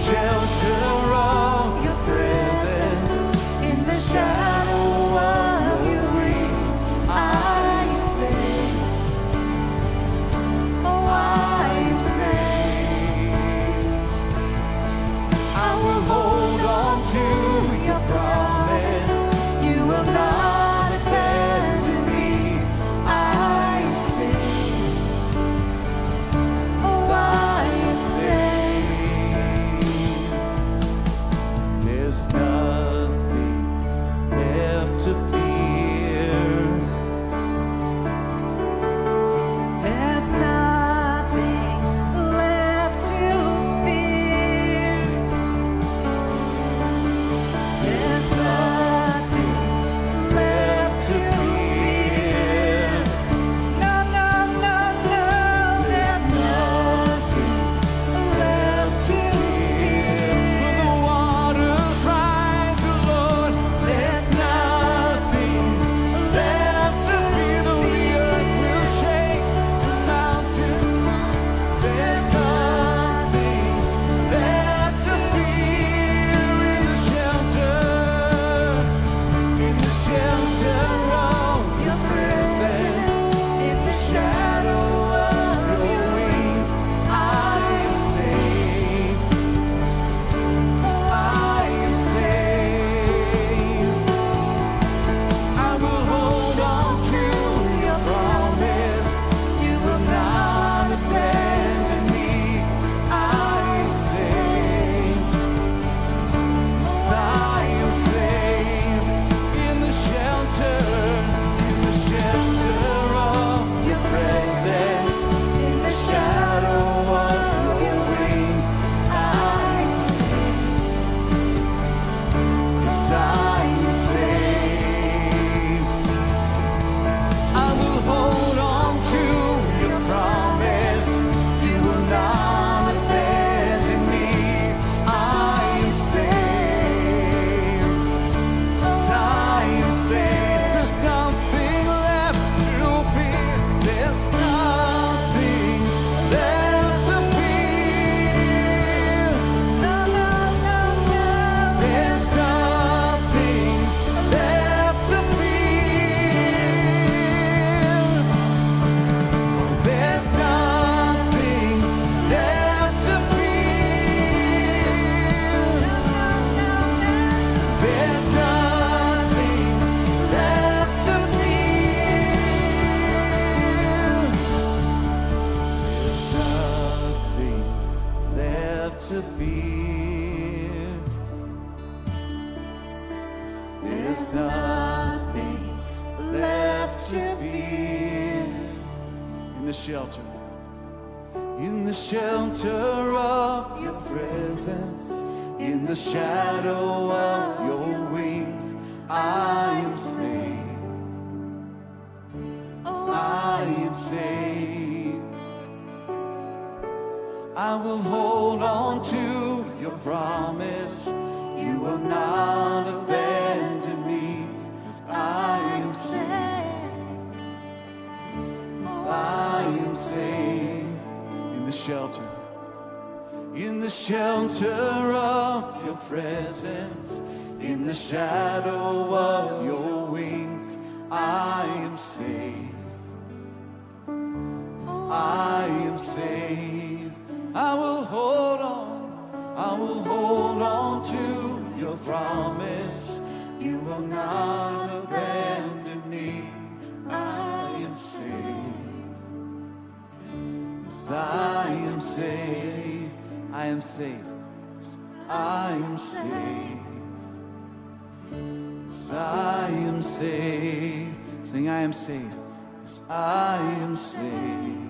shelter of your presence, in the shadow of your wings, I am safe. Oh, I am safe. I will hold on to your promise. You will not abandon me. I am safe. Oh, I am safe. There's nothing left to fear. There's nothing left to fear. There's nothing left to fear. No, no, no, no. There's nothing left to fear. Though the waters rise, Lord, there's nothing left to fear. Though the earth will shake, the mountains move, there's nothing left to fear. In the shelter of your presence, in the shadow of your wings, I am safe. 'Cause I am safe. I will hold on to your promise. You will not abandon me. 'Cause I am safe. 'Cause I am safe. In the shelter of your presence, in the shadow of your wings, I am safe. 'Cause I am safe. I will hold on to your promise. You will not abandon me. I am safe. 'Cause I am safe. There's nothing left to fear. There's nothing left to fear. No, no, no, no. There's nothing left to fear. There's nothing left to fear. There's nothing left to fear. There's nothing left to fear. There's nothing left to fear. In the shelter of your presence, in the shadow of your wings, I am safe. I am safe. I will hold on to your promise. You will not abandon me. 'Cause I am safe. 'Cause I am safe. In the shelter of your presence, in the shadow of your wings, I am safe. 'Cause I am safe. I will hold on to your promise. You will not abandon me. I am safe. 'Cause I am safe. I am safe. 'Cause I am safe. 'Cause I am safe. Sing, I am safe. 'Cause I am safe.